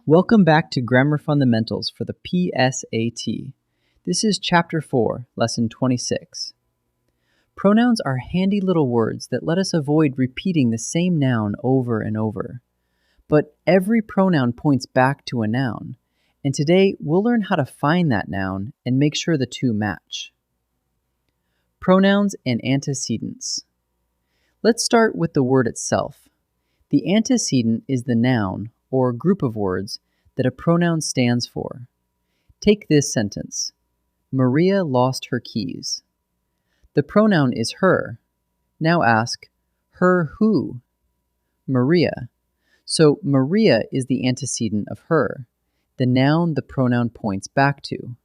Welcome back to Grammar Fundamentals for the PSAT. This is Chapter 4, Lesson 26. Pronouns are handy little words that let us avoid repeating the same noun over and over. But every pronoun points back to a noun, and today we'll learn how to find that noun and make sure the two match. Pronouns and antecedents. Let's start with the word itself. The antecedent is the noun or group of words that a pronoun stands for. Take this sentence. Maria lost her keys. The pronoun is her. Now ask, her who? Maria. So Maria is the antecedent of her, the noun the pronoun points back to.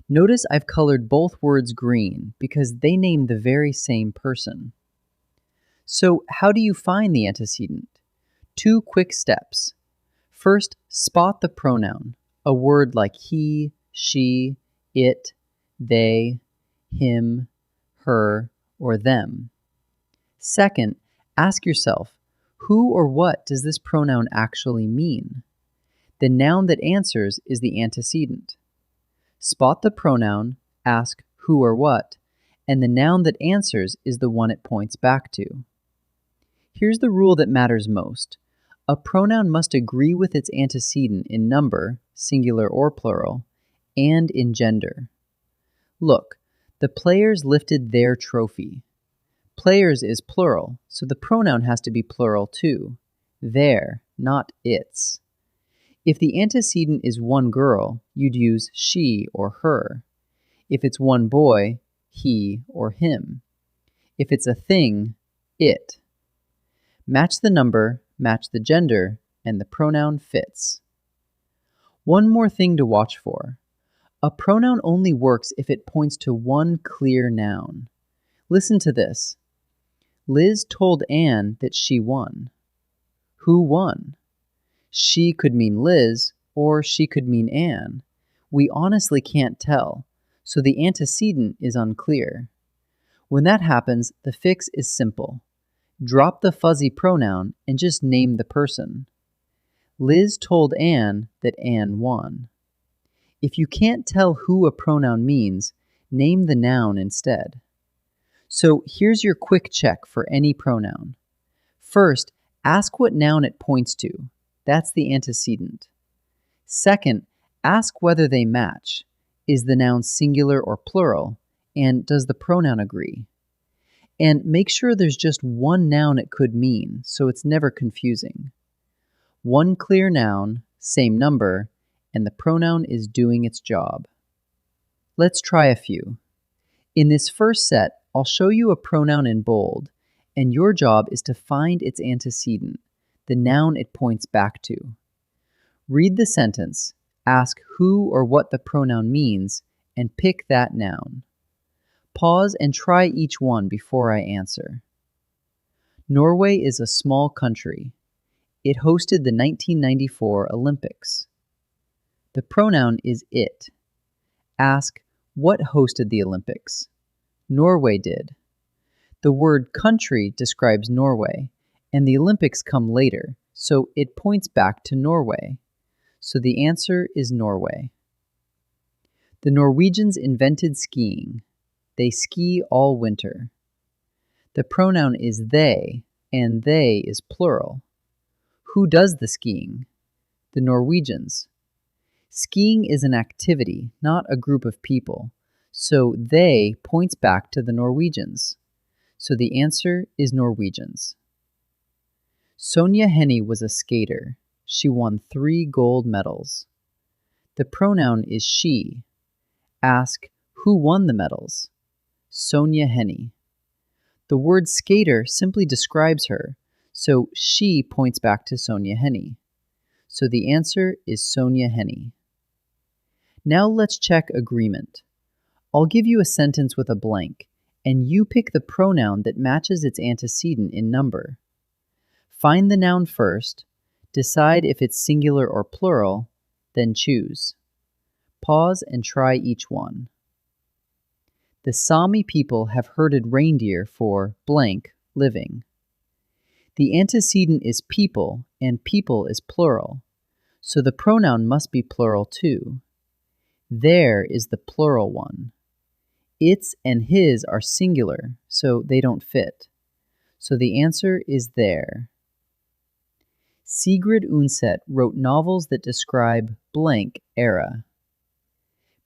Notice I've colored both words green because they name the very same person. So how do you find the antecedent? 2 quick steps. First, spot the pronoun, a word like he, she, it, they, him, her, or them. Second, ask yourself, who or what does this pronoun actually mean? The noun that answers is the antecedent. Spot the pronoun, ask who or what, and the noun that answers is the one it points back to. Here's the rule that matters most. A pronoun must agree with its antecedent in number, singular or plural, and in gender. Look, the players lifted their trophy. Players is plural, so the pronoun has to be plural too. Their, not its. If the antecedent is one girl, you'd use she or her. If it's one boy, he or him. If it's a thing, it. Match the number, match the gender, and the pronoun fits. One more thing to watch for. A pronoun only works if it points to one clear noun. Listen to this. Liz told Anne that she won. Who won? She could mean Liz, or she could mean Anne. We honestly can't tell, so the antecedent is unclear. When that happens, the fix is simple. Drop the fuzzy pronoun and just name the person. Liz told Anne that Anne won. If you can't tell who a pronoun means, name the noun instead. So here's your quick check for any pronoun. First, ask what noun it points to. That's the antecedent. Second, ask whether they match. Is the noun singular or plural? And does the pronoun agree? And make sure there's just one noun it could mean, so it's never confusing. One clear noun, same number, and the pronoun is doing its job. Let's try a few. In this first set, I'll show you a pronoun in bold, and your job is to find its antecedent, the noun it points back to. Read the sentence, ask who or what the pronoun means, and pick that noun. Pause and try each one before I answer. Norway is a small country. It hosted the 1994 Olympics. The pronoun is it. Ask, what hosted the Olympics? Norway did. The word country describes Norway, and the Olympics come later, so it points back to Norway. So the answer is Norway. The Norwegians invented skiing. They ski all winter. The pronoun is they, and they is plural. Who does the skiing? The Norwegians. Skiing is an activity, not a group of people, so they points back to the Norwegians. So the answer is Norwegians. Sonja Henie was a skater. She won 3 gold medals. The pronoun is she. Ask, who won the medals? Sonja Henie. The word skater simply describes her, so she points back to Sonja Henie. So the answer is Sonja Henie. Now let's check agreement. I'll give you a sentence with a blank, and you pick the pronoun that matches its antecedent in number. Find the noun first, decide if it's singular or plural, then choose. Pause and try each one. The Sami people have herded reindeer for blank living. The antecedent is people, and people is plural. so the pronoun must be plural too. There is the plural one. Its and his are singular, so they don't fit. So the answer is there. Sigrid Undset wrote novels that describe blank era.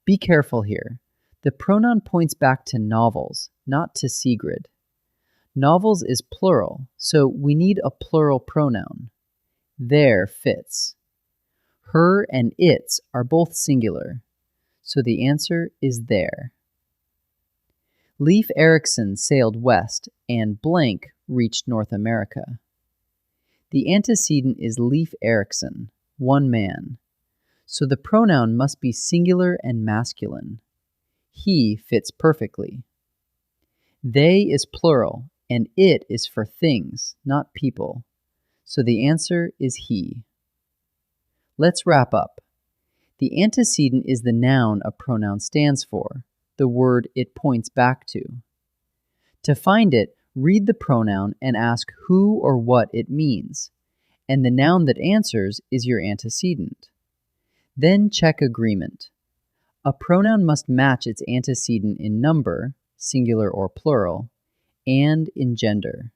Be careful here. The pronoun points back to novels, not to Sigrid. Novels is plural, so we need a plural pronoun. There fits. Her and its are both singular, so the answer is there. Leif Erikson sailed west and blank reached North America. The antecedent is Leif Erikson, one man, so the pronoun must be singular and masculine. He fits perfectly. They is plural, and it is for things, not people, so the answer is he. Let's wrap up. The antecedent is the noun a pronoun stands for, the word it points back to. To find it, read the pronoun and ask who or what it means, and the noun that answers is your antecedent. Then check agreement. A pronoun must match its antecedent in number, singular or plural, and in gender.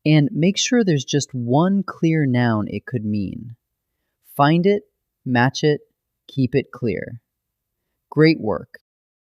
And make sure there's just one clear noun it could mean. Find it, match it, keep it clear. Great work.